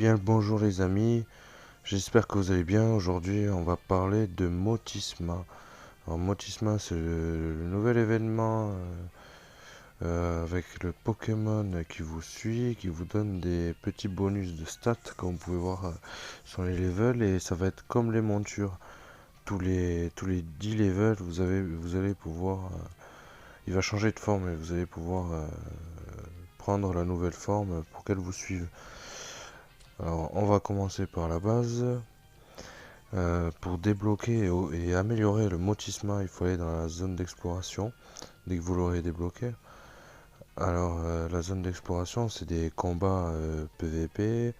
Bien le bonjour les amis, j'espère que vous allez bien. Aujourd'hui on va parler de Motisma. Alors Motisma c'est le nouvel événement avec le Pokémon qui vous suit, qui vous donne des petits bonus de stats comme vous pouvez voir sur les levels, et ça va être comme les montures. Tous les 10 levels vous allez pouvoir, il va changer de forme et vous allez pouvoir prendre la nouvelle forme pour qu'elle vous suive. Alors on va commencer par la base. Pour débloquer et améliorer le Motisma, il faut aller dans la zone d'exploration dès que vous l'aurez débloqué. Alors, la zone d'exploration, c'est des combats PVP,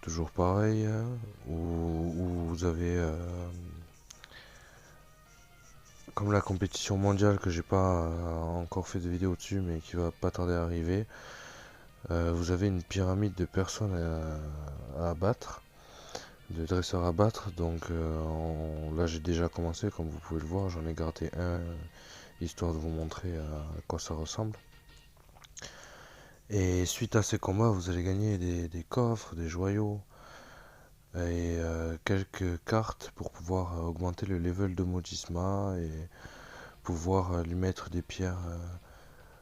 toujours pareil, hein, où vous avez, comme la compétition mondiale que j'ai pas encore fait de vidéo dessus, mais qui va pas tarder à arriver. Vous avez une pyramide de personnes à abattre, de dresseurs à battre. Donc là j'ai déjà commencé, comme vous pouvez le voir, j'en ai gardé un histoire de vous montrer à quoi ça ressemble. Et suite à ces combats, vous allez gagner des coffres, des joyaux et quelques cartes pour pouvoir augmenter le level de Motisma et pouvoir lui mettre des pierres,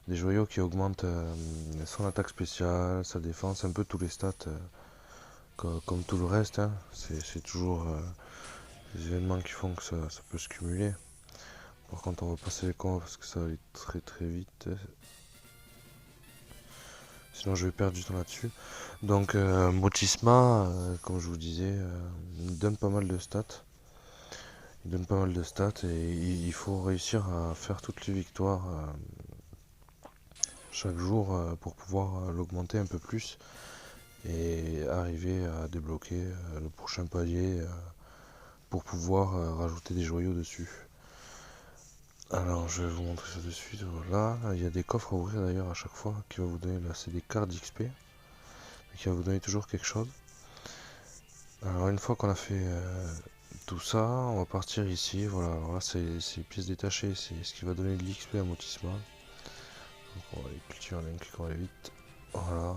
des joyaux qui augmentent son attaque spéciale, sa défense, un peu tous les stats, comme tout le reste, hein. C'est toujours des événements qui font que ça peut se cumuler. Par contre, on va passer les combats parce que ça va aller très très vite. Sinon, je vais perdre du temps là-dessus. Donc, Motisma, comme je vous disais, il donne pas mal de stats. Il donne pas mal de stats et il faut réussir à faire toutes les victoires chaque jour pour pouvoir l'augmenter un peu plus et arriver à débloquer le prochain palier pour pouvoir rajouter des joyaux dessus. Alors, je vais vous montrer ça de suite. Voilà, il y a des coffres à ouvrir d'ailleurs à chaque fois qui va vous donner, là c'est des cartes d'XP qui va vous donner toujours quelque chose. Alors, une fois qu'on a fait tout ça, on va partir ici. Voilà, alors là c'est les pièces détachées, c'est ce qui va donner de l'XP à Motisma. Donc on va les cultiver en un clic, on va aller vite. Voilà.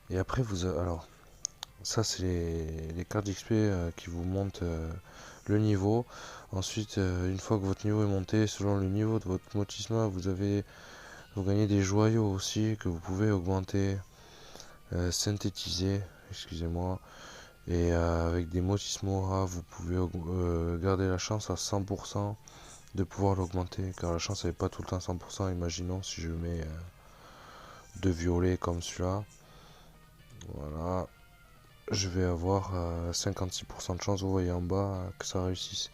Et après alors ça c'est les cartes d'XP qui vous montent le niveau. Ensuite, une fois que votre niveau est monté, selon le niveau de votre Motisma, vous gagnez des joyaux aussi que vous pouvez augmenter, synthétiser, excusez-moi. Et avec des Motismora, vous pouvez garder la chance à 100% de pouvoir l'augmenter, car la chance n'est pas tout le temps 100%. Imaginons si je mets deux violets comme celui-là, voilà, je vais avoir 56% de chance, vous voyez en bas, que ça réussisse.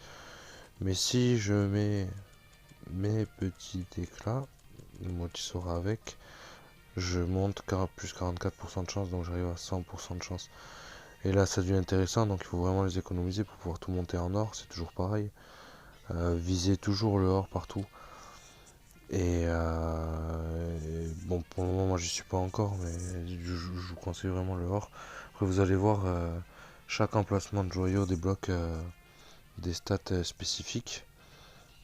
Mais si je mets mes petits éclats, moi qui sera avec, je monte plus 44% de chance, donc j'arrive à 100% de chance. Et là ça devient intéressant, donc il faut vraiment les économiser pour pouvoir tout monter en or, c'est toujours pareil. Visez toujours le or partout. Et bon, pour le moment, moi j'y suis pas encore, mais je vous conseille vraiment le or. Après, vous allez voir, chaque emplacement de joyau débloque des stats spécifiques,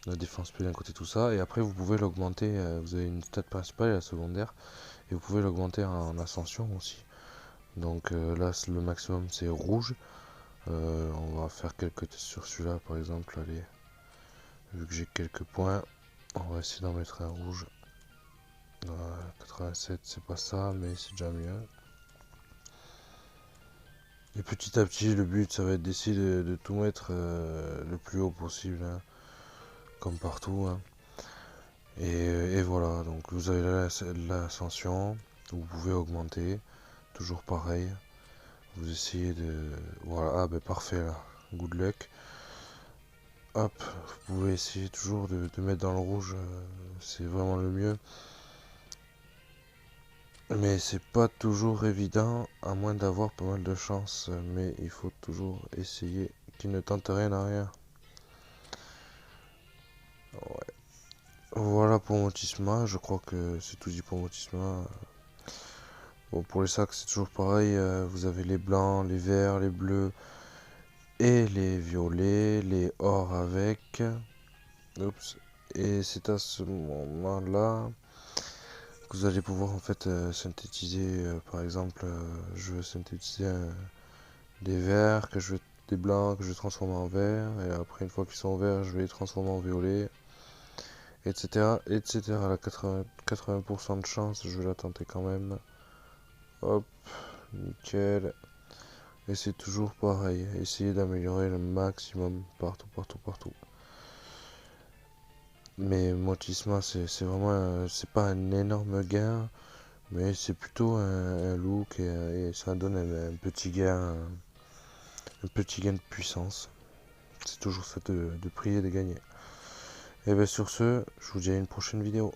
la défense P d'un côté, tout ça. Et après, vous pouvez l'augmenter. Vous avez une stat principale et la secondaire, et vous pouvez l'augmenter en ascension aussi. Donc là, le maximum c'est rouge. On va faire quelques tests sur celui-là, par exemple. Allez, vu que j'ai quelques points, on va essayer d'en mettre un rouge. 87, c'est pas ça, mais c'est déjà mieux. Et petit à petit, le but, ça va être d'essayer de tout mettre le plus haut possible, hein, comme partout, hein. Et voilà, donc vous avez l'ascension, vous pouvez augmenter, toujours pareil. Vous essayez de... Voilà, ah ben parfait là, good luck. Hop, vous pouvez essayer toujours de mettre dans le rouge, c'est vraiment le mieux. Mais c'est pas toujours évident, à moins d'avoir pas mal de chance. Mais il faut toujours essayer, qui ne tente rien à rien. Ouais. Voilà pour Motisma, je crois que c'est tout dit pour Motisma. Bon, pour les sacs, c'est toujours pareil. Vous avez les blancs, les verts, les bleus et les violets, les or avec. Oups. Et c'est à ce moment-là Vous allez pouvoir en fait synthétiser, par exemple, je veux synthétiser des verts, des blancs que je vais transformer en vert, et après une fois qu'ils sont verts, je vais les transformer en violet, etc. etc. À 80% de chance, je vais la tenter quand même. Hop, nickel. Et c'est toujours pareil, essayer d'améliorer le maximum partout, partout, partout. Mais Motisma, c'est vraiment, c'est pas un énorme gain, mais c'est plutôt un look et ça donne un petit gain de puissance. C'est toujours ça de prier de gagner. Et bien sur ce, je vous dis à une prochaine vidéo.